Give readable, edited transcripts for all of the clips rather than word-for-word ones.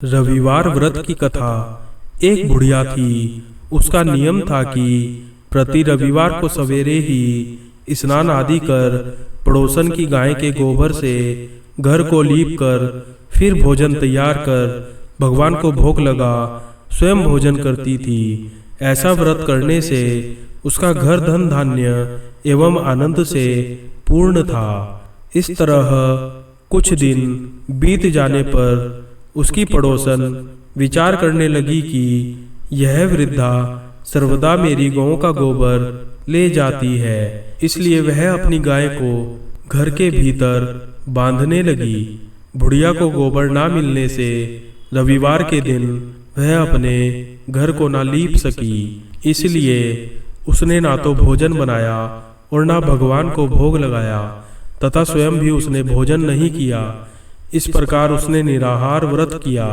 रविवार व्रत की कथा। एक बुढ़िया थी। उसका नियम था कि प्रति रविवार को सवेरे ही स्नान आदि कर पड़ोसन की गाय के गोबर से घर को लीप कर फिर भोजन तैयार कर भगवान को भोग लगा स्वयं भोजन करती थी। ऐसा व्रत करने से उसका घर धन धान्य एवं आनंद से पूर्ण था। इस तरह कुछ दिन बीत जाने पर उसकी पड़ोसन विचार करने लगी कि यह वृद्धा सर्वदा मेरी गौं का गोबर ले जाती है, इसलिए वह अपनी गाय को घर के भीतर बांधने लगी। बुढ़िया को गोबर ना मिलने से रविवार के दिन वह अपने घर को ना लीप सकी, इसलिए उसने ना तो भोजन बनाया और ना भगवान को भोग लगाया तथा स्वयं भी उसने भोजन नहीं किया। इस प्रकार उसने निराहार व्रत किया।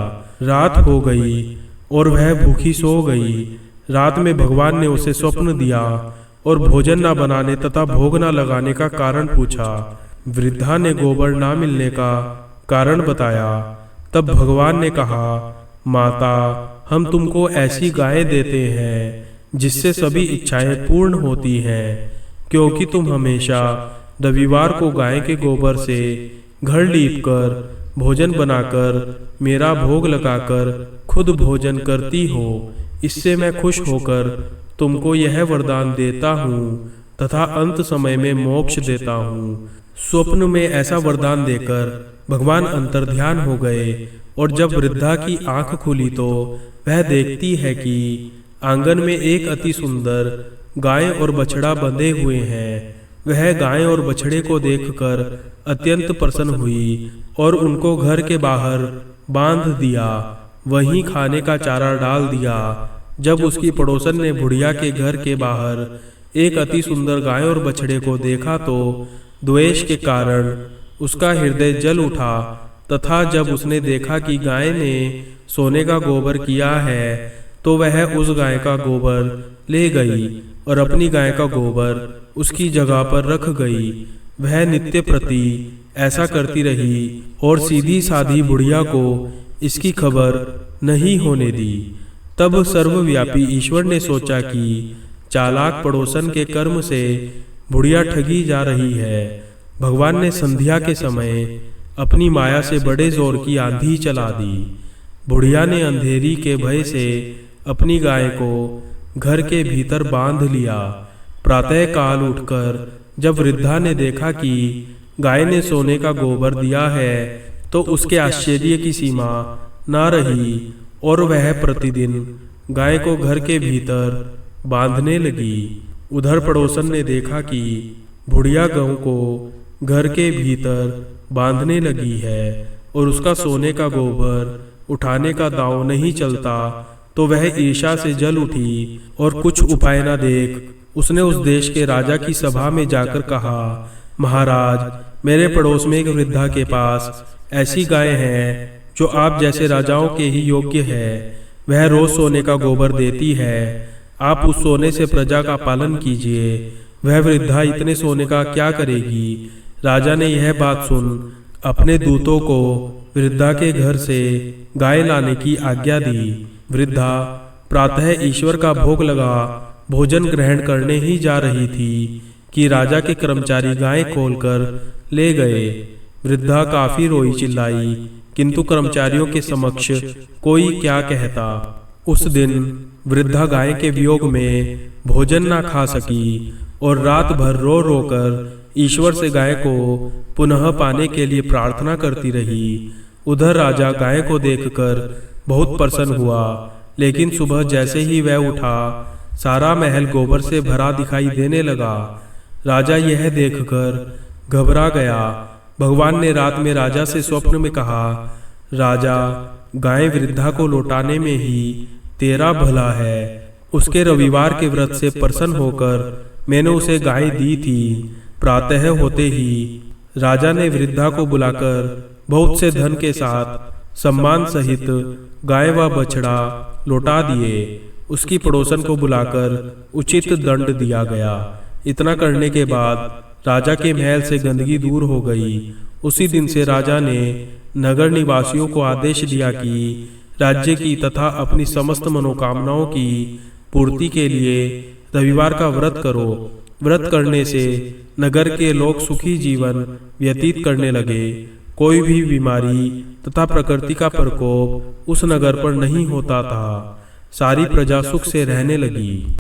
रात हो गई और वह भूखी सो गई। रात में भगवान ने उसे स्वप्न दिया और भोजन न बनाने तथा भोग न लगाने का कारण पूछा। वृद्धा ने गोबर न मिलने का कारण बताया। तब भगवान ने कहा, माता, हम तुमको ऐसी गाय देते हैं जिससे सभी इच्छाएं पूर्ण होती हैं, क्योंकि तुम हमेशा रविवार को गाय के गोबर से घर लीप कर भोजन बनाकर मेरा भोग लगाकर खुद भोजन करती हो। इससे मैं खुश होकर तुमको यह वरदान देता हूँ तथा अंत समय में मोक्ष देता हूँ। स्वप्न में ऐसा वरदान देकर भगवान अंतर्ध्यान हो गए और जब वृद्धा की आंख खुली तो वह देखती है कि आंगन में एक अति सुंदर गाय और बछड़ा बंधे हुए हैं। वह गाय और बछड़े को देखकर अत्यंत प्रसन्न हुई और उनको घर के बाहर बांध दिया, वहीं खाने का चारा डाल दिया। जब उसकी पड़ोसन ने बुढ़िया के घर के बाहर एक अति सुंदर गाय और बछड़े को देखा तो द्वेष के कारण उसका हृदय जल उठा तथा जब उसने देखा कि गाय ने सोने का गोबर किया है तो वह उस गाय का गोबर ले गई और अपनी गाय का गोबर उसकी जगह पर रख गई। वह नित्य प्रति ऐसा करती रही और सीधी साधी बुढ़िया को इसकी खबर नहीं होने दी। तब सर्वव्यापी ईश्वर ने सोचा कि चालाक पड़ोसन के कर्म से बुढ़िया ठगी जा रही है। भगवान ने संध्या के समय अपनी माया से बड़े जोर की आंधी चला दी। बुढ़िया ने अंधेरी के भय से अपनी गाय को घर के भीतर बांध लिया। प्रातः काल उठकर जब वृद्धा ने देखा कि गाय ने सोने का गोबर दिया है तो उसके आश्चर्य की सीमा न रही और वह प्रतिदिन गाय को घर के भीतर बांधने लगी। उधर पड़ोसन ने देखा कि बुढ़िया गौ को घर के भीतर बांधने लगी है और उसका सोने का गोबर उठाने का दांव नहीं चलता, तो वह ईर्ष्या से जल उठी और कुछ उपाय न देख उसने उस देश के राजा की सभा में जाकर कहा, महाराज, मेरे पड़ोस में एक वृद्धा के पास ऐसी गाय है जो आप जैसे राजाओं के ही योग्य है। वह रोज सोने का गोबर देती है। आप उस सोने से प्रजा का पालन कीजिए। वह वृद्धा इतने सोने का क्या करेगी? राजा ने यह बात सुन अपने दूतों को वृद्धा के घर से गाय लाने की आज्ञा दी। वृद्धा प्रातः ईश्वर का भोग लगा भोजन ग्रहण करने ही जा रही थी कि राजा के कर्मचारी गाय खोलकर ले गए। वृद्धा काफी रोई चिल्लाई, किंतु कर्मचारियों के समक्ष कोई क्या कहता। उस दिन वृद्धा गाय के वियोग में भोजन ना खा सकी और रात भर रो रो कर ईश्वर से गाय को पुनः पाने के लिए प्रार्थना करती रही। उधर राजा गाय को देखकर बहुत प्रसन्न हुआ, लेकिन सुबह जैसे ही वह उठा सारा महल गोबर से भरा दिखाई देने लगा। राजा यह देखकर घबरा गया। भगवान ने रात में राजा से स्वप्न में कहा, राजा, गाय वृद्धा को लौटाने में ही तेरा भला है। उसके रविवार के व्रत से प्रसन्न होकर मैंने उसे गाय दी थी। प्रातः होते ही राजा ने वृद्धा को बुलाकर बहुत से धन के साथ सम्मान सहित गाय व बछड़ा लौटा दिए। उसकी पड़ोसन को बुलाकर उचित दंड दिया गया। इतना करने के बाद राजा के महल से गंदगी दूर हो गई। उसी दिन से राजा ने नगर निवासियों को आदेश दिया कि राज्य की तथा अपनी समस्त मनोकामनाओं की पूर्ति के लिए रविवार का व्रत करो। व्रत करने से नगर के लोग सुखी जीवन व्यतीत करने लगे। कोई भी बीमारी तथा प्रकृति का प्रकोप उस नगर पर नहीं होता था। सारी प्रजा सुख से रहने लगी।